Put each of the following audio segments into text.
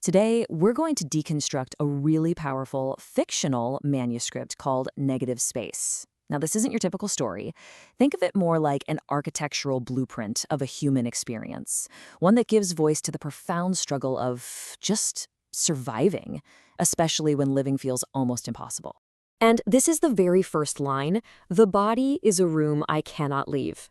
Today, we're going to deconstruct a really powerful fictional manuscript called Negative Space. Now, this isn't your typical story. Think of it more like an architectural blueprint of a human experience, one that gives voice to the profound struggle of just surviving, especially when living feels almost impossible. And this is the very first line: "The body is a room I cannot leave."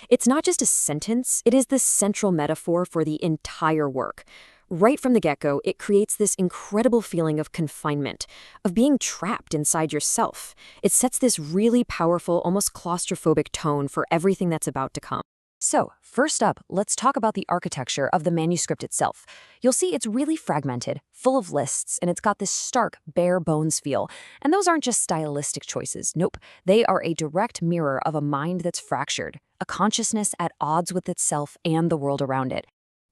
It's not just a sentence, it is the central metaphor for the entire work. Right from the get-go, it creates this incredible feeling of confinement, of being trapped inside yourself. It sets this really powerful, almost claustrophobic tone for everything that's about to come. So, first up, let's talk about the architecture of the manuscript itself. You'll see it's really fragmented, full of lists, and it's got this stark, bare bones feel. And those aren't just stylistic choices. Nope, they are a direct mirror of a mind that's fractured, a consciousness at odds with itself and the world around it.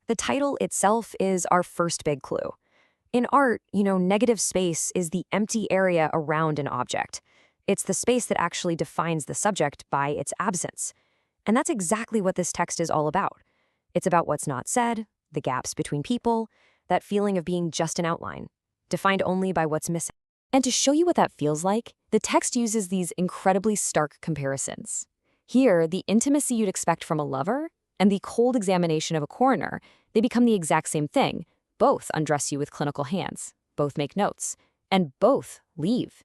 The title itself is our first big clue. In art, negative space is the empty area around an object. It's the space that actually defines the subject by its absence. And that's exactly what this text is all about. It's about what's not said, the gaps between people, that feeling of being just an outline, defined only by what's missing. And to show you what that feels like, the text uses these incredibly stark comparisons. Here, the intimacy you'd expect from a lover and the cold examination of a coroner, they become the exact same thing. Both undress you with clinical hands, both make notes, and both leave.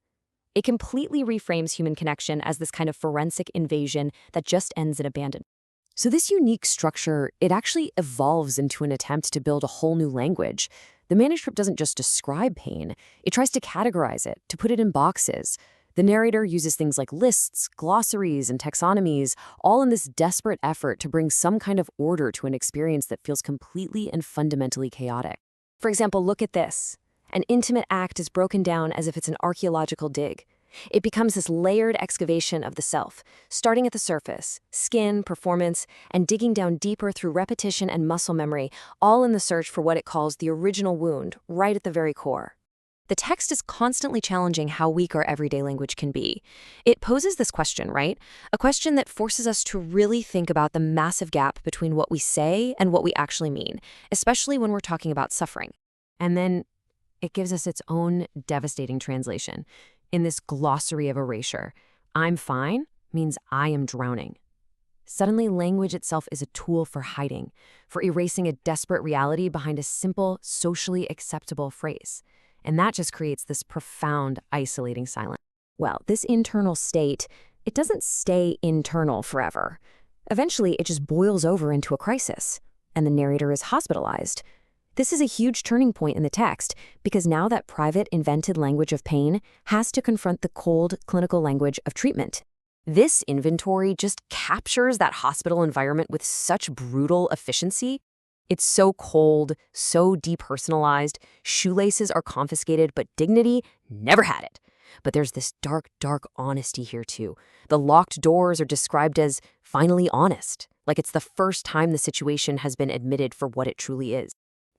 It completely reframes human connection as this kind of forensic invasion that just ends in abandonment. So this unique structure, it actually evolves into an attempt to build a whole new language. The manuscript doesn't just describe pain, it tries to categorize it, to put it in boxes. The narrator uses things like lists, glossaries, and taxonomies, all in this desperate effort to bring some kind of order to an experience that feels completely and fundamentally chaotic. For example, look at this. An intimate act is broken down as if it's an archaeological dig. It becomes this layered excavation of the self, starting at the surface, skin, performance, and digging down deeper through repetition and muscle memory, all in the search for what it calls the original wound, right at the very core. The text is constantly challenging how weak our everyday language can be. It poses this question, right? A question that forces us to really think about the massive gap between what we say and what we actually mean, especially when we're talking about suffering. And then it gives us its own devastating translation. In this glossary of erasure, "I'm fine" means I am drowning. Suddenly, language itself is a tool for hiding, for erasing a desperate reality behind a simple, socially acceptable phrase. And that just creates this profound, isolating silence. Well, this internal state, it doesn't stay internal forever. Eventually, it just boils over into a crisis, and the narrator is hospitalized. This is a huge turning point in the text, because now that private, invented language of pain has to confront the cold, clinical language of treatment. This inventory just captures that hospital environment with such brutal efficiency. It's so cold, so depersonalized, shoelaces are confiscated, but dignity never had it. But there's this dark, dark honesty here too. The locked doors are described as finally honest, like it's the first time the situation has been admitted for what it truly is.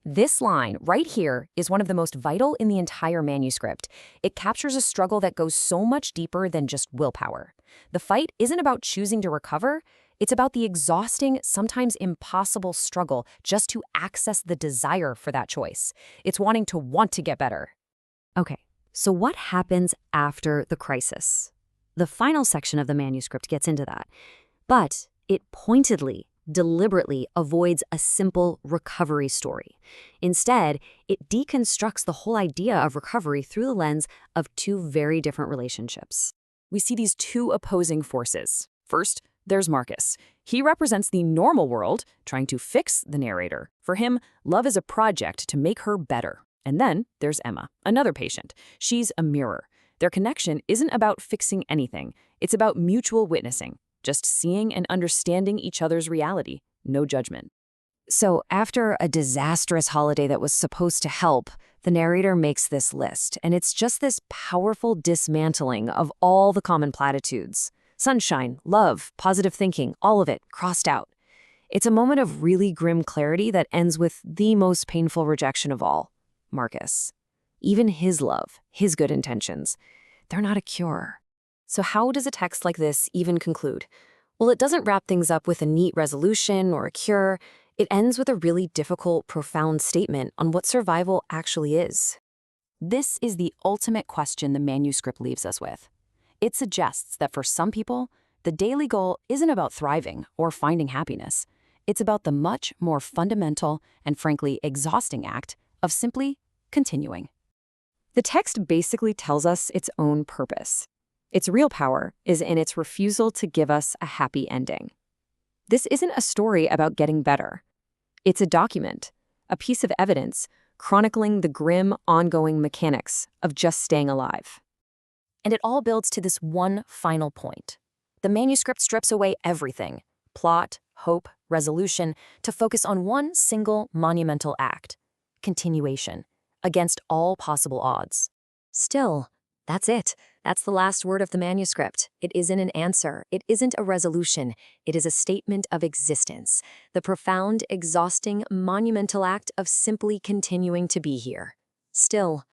This line right here is one of the most vital in the entire manuscript. It captures a struggle that goes so much deeper than just willpower. The fight isn't about choosing to recover. It's about the exhausting, sometimes impossible struggle just to access the desire for that choice. It's wanting to want to get better. Okay, so what happens after the crisis? The final section of the manuscript gets into that. But it pointedly, deliberately avoids a simple recovery story. Instead, it deconstructs the whole idea of recovery through the lens of two very different relationships. We see these two opposing forces. First, there's Marcus. He represents the normal world, trying to fix the narrator. For him, love is a project to make her better. And then there's Emma, another patient. She's a mirror. Their connection isn't about fixing anything. It's about mutual witnessing, just seeing and understanding each other's reality, no judgment. So after a disastrous holiday that was supposed to help, the narrator makes this list, and it's just this powerful dismantling of all the common platitudes. Sunshine, love, positive thinking, all of it crossed out. It's a moment of really grim clarity that ends with the most painful rejection of all, Marcus. Even his love, his good intentions, they're not a cure. So how does a text like this even conclude? Well, it doesn't wrap things up with a neat resolution or a cure. It ends with a really difficult, profound statement on what survival actually is. This is the ultimate question the manuscript leaves us with. It suggests that for some people, the daily goal isn't about thriving or finding happiness. It's about the much more fundamental and frankly exhausting act of simply continuing. The text basically tells us its own purpose. Its real power is in its refusal to give us a happy ending. This isn't a story about getting better. It's a document, a piece of evidence, chronicling the grim, ongoing mechanics of just staying alive. And it all builds to this one final point. The manuscript strips away everything, plot, hope, resolution, to focus on one single monumental act, continuation, against all possible odds. Still, that's it. That's the last word of the manuscript. It isn't an answer. It isn't a resolution. It is a statement of existence. The profound, exhausting, monumental act of simply continuing to be here. Still,